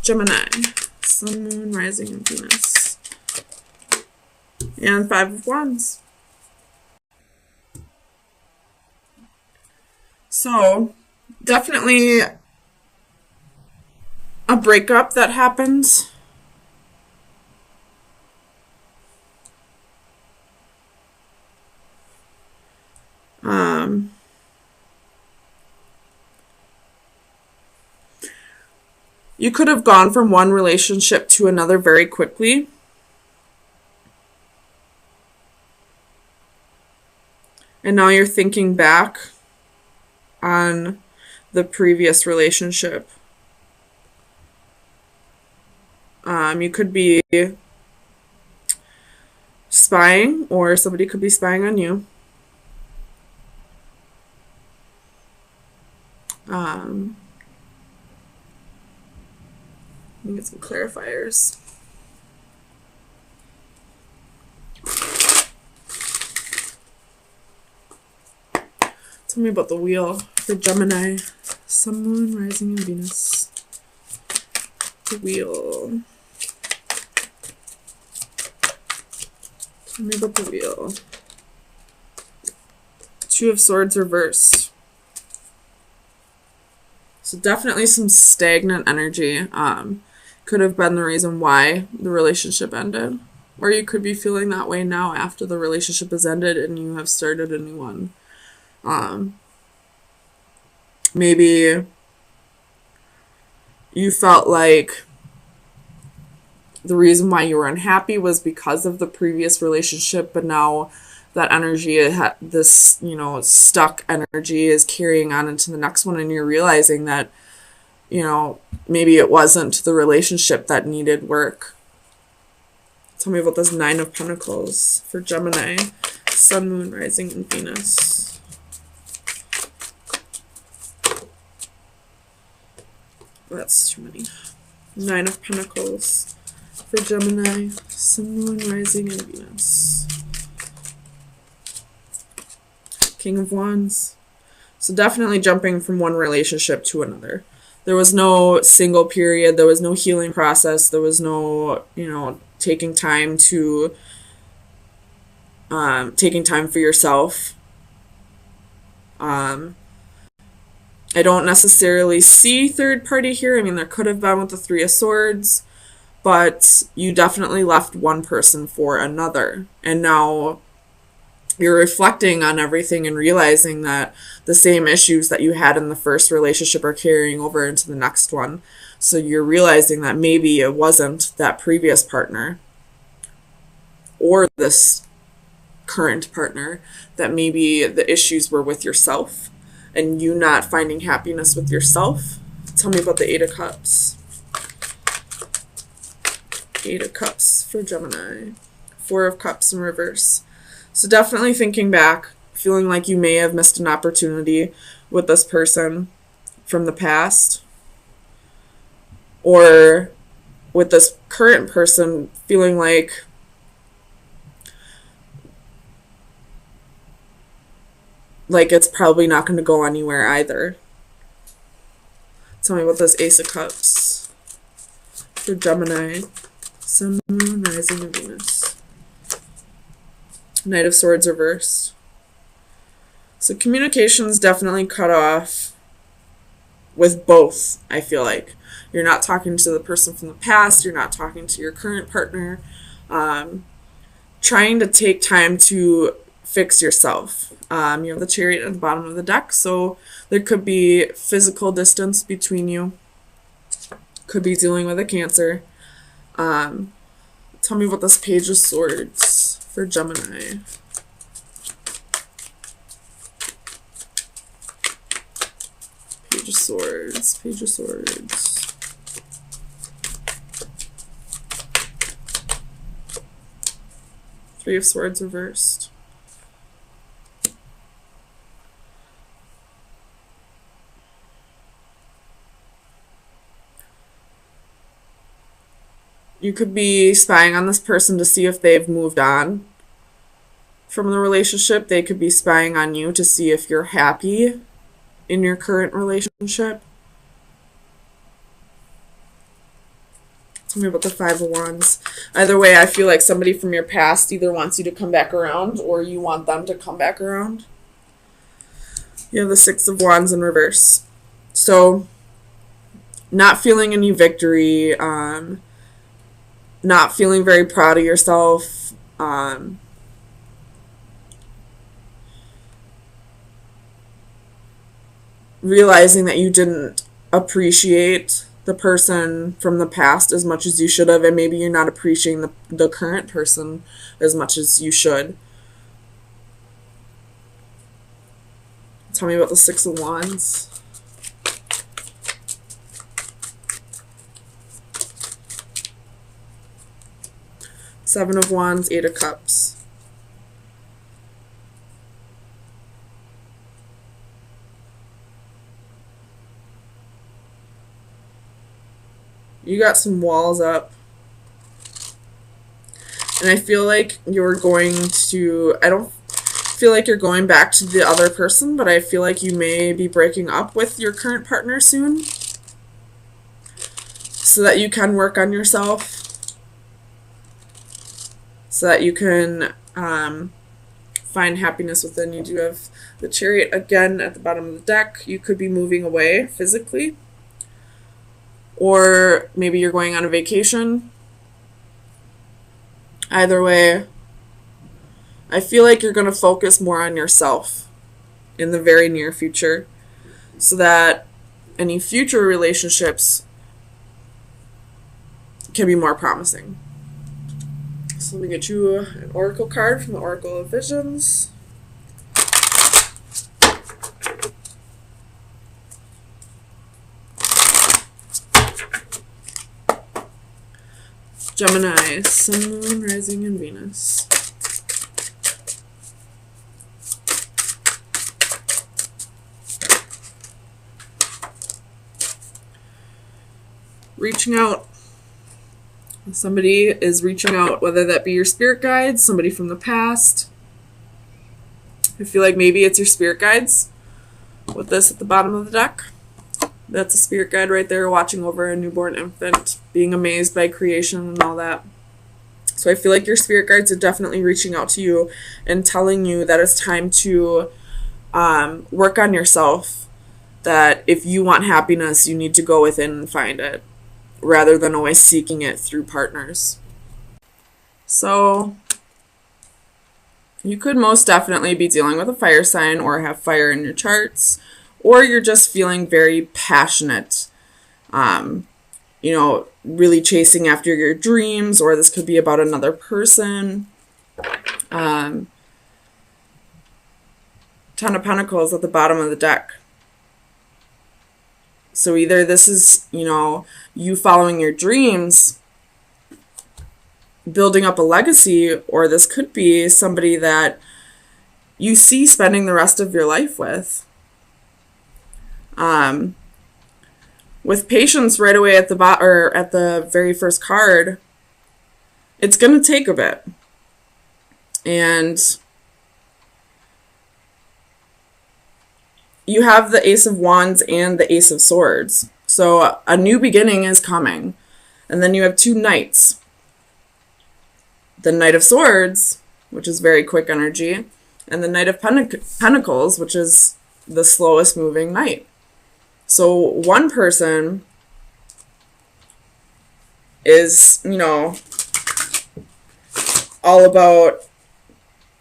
Gemini, Sun, Moon, Rising, and Venus. And 5 of Wands. So, definitely a breakup that happens. You could have gone from one relationship to another very quickly. And now you're thinking back on the previous relationship. You could be spying, or somebody could be spying on you. Let me get some clarifiers. Tell me about the wheel for Gemini, Sun, Moon, Rising, and Venus. The wheel. Tell me about the wheel. 2 of Swords reversed. So definitely some stagnant energy. Could have been the reason why the relationship ended. Or you could be feeling that way now after the relationship has ended and you have started a new one. Maybe you felt like the reason why you were unhappy was because of the previous relationship, but now that energy, this, stuck energy is carrying on into the next one, and you're realizing that, maybe it wasn't the relationship that needed work. Tell me about this 9 of Pentacles for Gemini, Sun, Moon, Rising, and Venus. That's too many. 9 of Pentacles for Gemini, Sun, Moon, Rising, and Venus. King of Wands. So definitely jumping from one relationship to another. There was no single period. There was no healing process. There was no, taking time for yourself. I don't necessarily see third party here. I mean, there could have been with the 3 of Swords, but you definitely left one person for another. And now you're reflecting on everything and realizing that the same issues that you had in the first relationship are carrying over into the next one. So you're realizing that maybe it wasn't that previous partner or this current partner, that maybe the issues were with yourself and you not finding happiness with yourself. Tell me about the 8 of Cups. 8 of Cups for Gemini. 4 of Cups in reverse. So definitely thinking back, feeling like you may have missed an opportunity with this person from the past, or with this current person feeling like it's probably not going to go anywhere either. Tell me about this Ace of Cups for Gemini, Sun, Moon, Rising, and Venus. Knight of Swords reversed. So communication's definitely cut off with both, I feel like. You're not talking to the person from the past. You're not talking to your current partner. Trying to take time to fix yourself. You have the Chariot at the bottom of the deck, so there could be physical distance between you. Could be dealing with a Cancer. Tell me about this Page of Swords for Gemini. Page of Swords, Page of Swords. Three of Swords reversed. You could be spying on this person to see if they've moved on from the relationship. They could be spying on you to see if you're happy in your current relationship. Tell me about the Five of Wands. Either way, I feel like somebody from your past either wants you to come back around or you want them to come back around. You have the Six of Wands in reverse. So, not feeling any victory, not feeling very proud of yourself, realizing that you didn't appreciate the person from the past as much as you should have, and maybe you're not appreciating the current person as much as you should. Tell me about the Six of Wands. Seven of Wands, Eight of Cups. You got some walls up. And I feel like you're going to, I don't feel like you're going back to the other person, but I feel like you may be breaking up with your current partner soon so that you can work on yourself, so that you can find happiness within. You do have the Chariot again at the bottom of the deck. You could be moving away physically, or maybe you're going on a vacation. Either way, I feel like you're going to focus more on yourself in the very near future so that any future relationships can be more promising. So let me get you an oracle card from the Oracle of Visions. Gemini, Sun, Moon, Rising, and Venus. Reaching out. Somebody is reaching out, whether that be your spirit guides, somebody from the past. I feel like maybe it's your spirit guides with this at the bottom of the deck. That's a spirit guide right there watching over a newborn infant, being amazed by creation and all that. So I feel like your spirit guides are definitely reaching out to you and telling you that it's time to work on yourself, that if you want happiness, you need to go within and find it, rather than always seeking it through partners. So you could most definitely be dealing with a fire sign or have fire in your charts, or you're just feeling very passionate, really chasing after your dreams, or this could be about another person. Ten of Pentacles at the bottom of the deck. So either this is, you following your dreams, building up a legacy, or this could be somebody that you see spending the rest of your life with. With Patience right away at the very first card, it's going to take a bit. And you have the Ace of Wands and the Ace of Swords. So a new beginning is coming. And then you have two Knights. The Knight of Swords, which is very quick energy, and the Knight of Pentacles, which is the slowest moving knight. So one person is, all about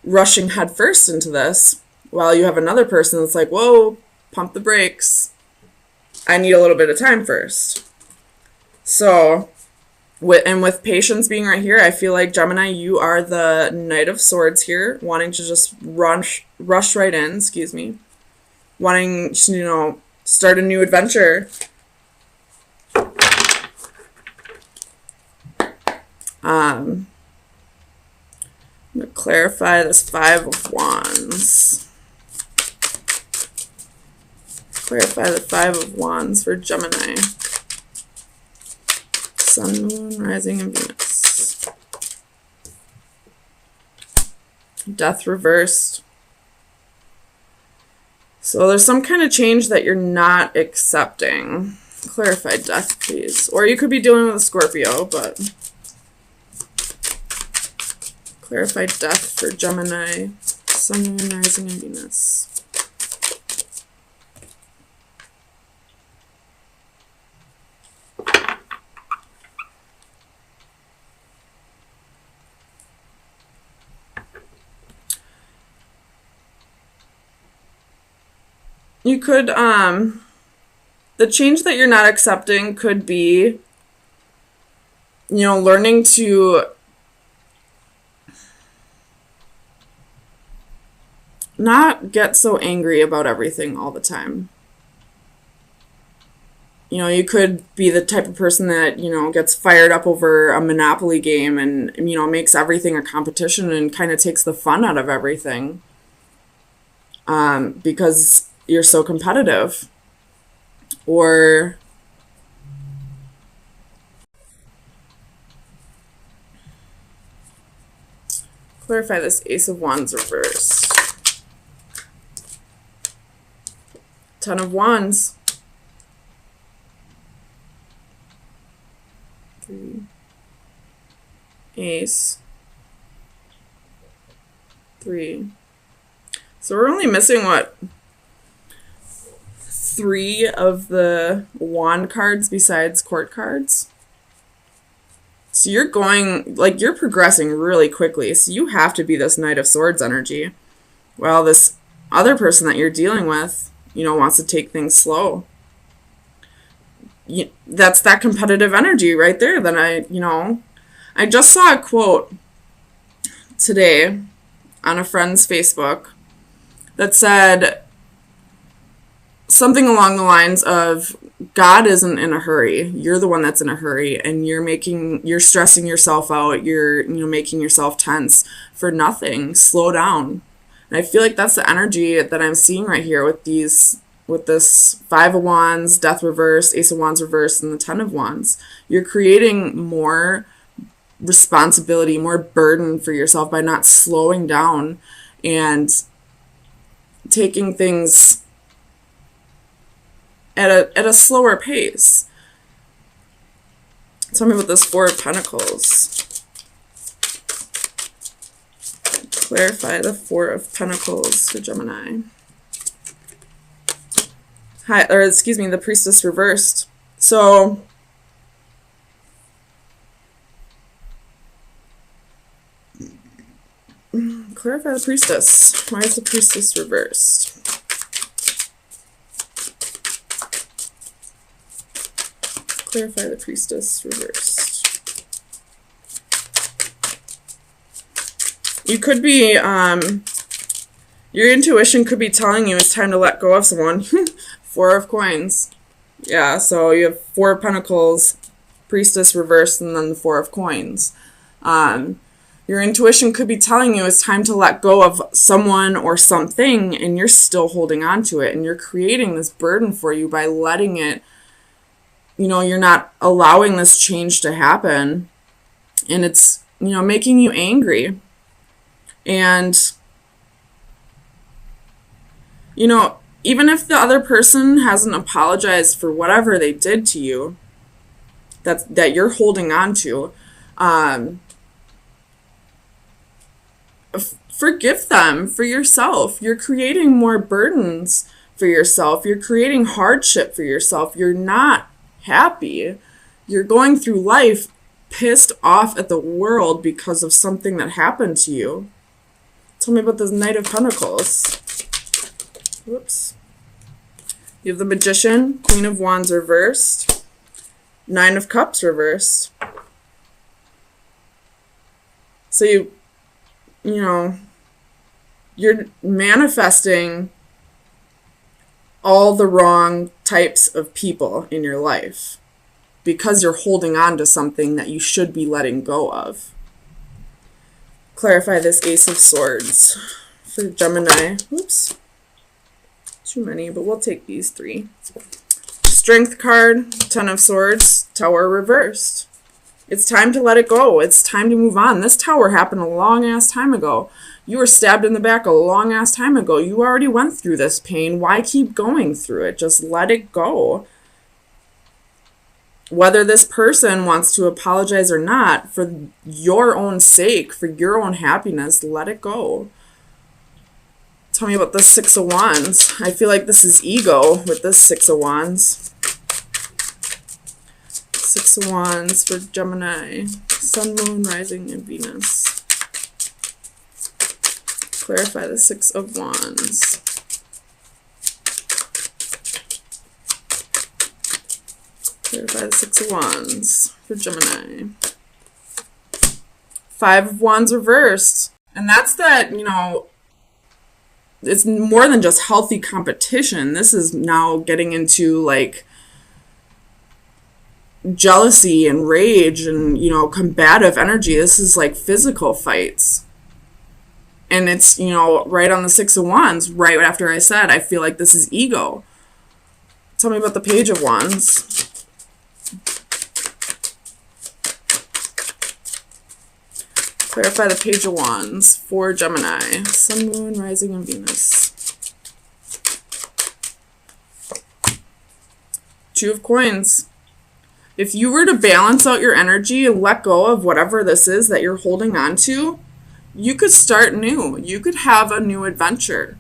rushing headfirst into this, while you have another person that's like, whoa, pump the brakes. I need a little bit of time first. So, with Patience being right here, I feel like, Gemini, you are the Knight of Swords here, wanting to just rush right in, wanting to, start a new adventure. I'm going to clarify this Five of Wands. Clarify the Five of Wands for Gemini. Sun, Moon, Rising, and Venus. Death reversed. So there's some kind of change that you're not accepting. Clarify death, please. Or you could be dealing with a Scorpio, but clarify death for Gemini, Sun, Moon, Rising, and Venus. You could, the change that you're not accepting could be, learning to not get so angry about everything all the time. You could be the type of person that, gets fired up over a Monopoly game and, makes everything a competition and kind of takes the fun out of everything. Because you're so competitive. Or clarify this Ace of Wands reversed. Ten of Wands. 3. Ace. 3. So we're only missing, what, 3 of the wand cards besides court cards? So you're you're progressing really quickly. So you have to be this Knight of Swords energy. Well, this other person that you're dealing with, wants to take things slow. That's that competitive energy right there that I just saw a quote today on a friend's Facebook that said something along the lines of, God isn't in a hurry. You're the one that's in a hurry, and you're stressing yourself out. You're, making yourself tense for nothing. Slow down. And I feel like that's the energy that I'm seeing right here with this 5 of Wands, Death reversed, Ace of Wands reversed, and the 10 of Wands. You're creating more responsibility, more burden for yourself by not slowing down and taking things at a slower pace. Tell me about this 4 of Pentacles. Clarify the 4 of Pentacles for Gemini. The Priestess reversed. So clarify the Priestess. Why is the Priestess reversed? Clarify the Priestess reversed. You could be, your intuition could be telling you it's time to let go of someone. 4 of Coins. Yeah, so you have 4 of Pentacles, Priestess reversed, and then the 4 of Coins. Your intuition could be telling you it's time to let go of someone or something, and you're still holding on to it, and you're creating this burden for you by letting it, you're not allowing this change to happen, and it's, making you angry. And, even if the other person hasn't apologized for whatever they did to you, that you're holding on to, forgive them for yourself. You're creating more burdens for yourself. You're creating hardship for yourself. You're not happy. You're going through life pissed off at the world because of something that happened to you. Tell me about this Knight of Pentacles. Whoops. You have the Magician, Queen of Wands reversed, 9 of Cups reversed. So you're manifesting all the wrong types of people in your life because you're holding on to something that you should be letting go of. Clarify this Ace of Swords for Gemini. Oops. Too many, but we'll take these 3. Strength card, 10 of Swords, Tower reversed. It's time to let it go. It's time to move on. This tower happened a long-ass time ago. You were stabbed in the back a long-ass time ago. You already went through this pain. Why keep going through it? Just let it go. whether this person wants to apologize or not, for your own sake, for your own happiness, let it go. Tell me about the Six of Wands. I feel like this is ego with this Six of Wands. Six of Wands for Gemini. Sun, Moon, Rising, and Venus. Clarify the Six of Wands. Clarify the Six of Wands for Gemini. Five of Wands reversed. And that's that, you know, it's more than just healthy competition. This is now getting into like jealousy and rage and, you know, combative energy. This is like physical fights. And it's, you know, right on the Six of Wands, right after I said, I feel like this is ego. Tell me about the Page of Wands. Clarify the Page of Wands for Gemini. Sun, Moon, Rising, and Venus. Two of Coins. If you were to balance out your energy and let go of whatever this is that you're holding on to, you could start new. You could have a new adventure.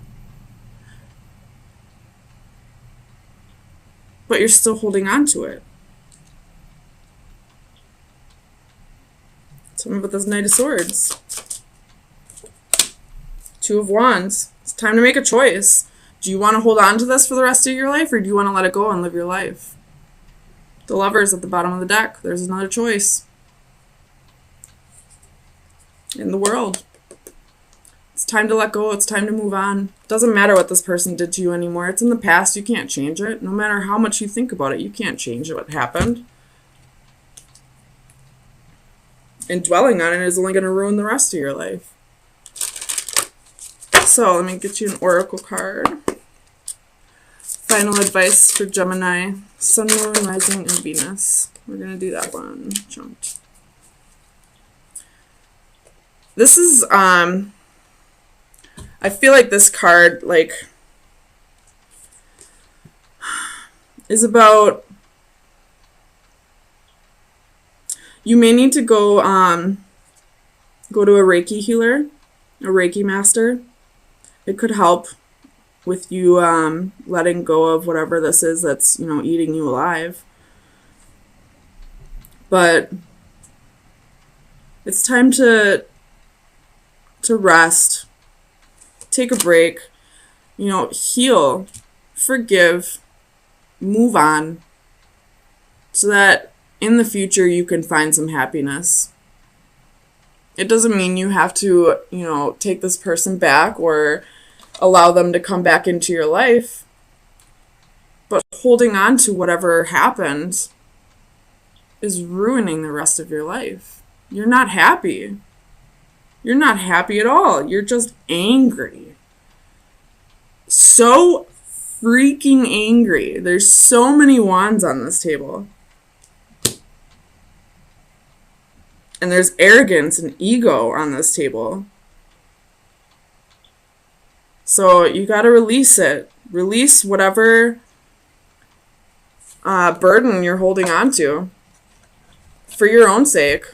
But you're still holding on to it. Tell me about this Knight of Swords. Two of Wands. It's time to make a choice. Do you want to hold on to this for the rest of your life, or do you want to let it go and live your life? The Lovers at the bottom of the deck. There's another choice. In the World. It's time to let go. It's time to move on. It doesn't matter what this person did to you anymore. It's in the past. You can't change it. No matter how much you think about it, you can't change what happened. And dwelling on it is only going to ruin the rest of your life. So let me get you an oracle card. Final advice for Gemini. Sun, Moon, Rising, and Venus. We're going to do that one. Jumped. This is, I feel like this card, like, is about, you may need to go to a Reiki healer, a Reiki master. It could help with you letting go of whatever this is that's, you know, eating you alive. But it's time to rest, take a break, you know, heal, forgive, move on, so that in the future you can find some happiness. It doesn't mean you have to, you know, take this person back or allow them to come back into your life. But holding on to whatever happened is ruining the rest of your life. You're not happy. You're not happy at all. You're just angry. So freaking angry. There's so many wands on this table. And there's arrogance and ego on this table. So you got to release it. Release whatever burden you're holding on to for your own sake.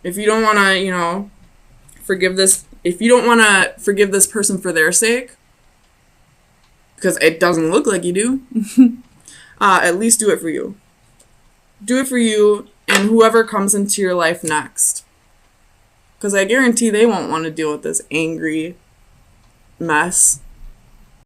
If you don't want to, you know, if you don't want to forgive this person for their sake, because it doesn't look like you do, at least do it for you. Do it for you and whoever comes into your life next. Because I guarantee they won't want to deal with this angry mess.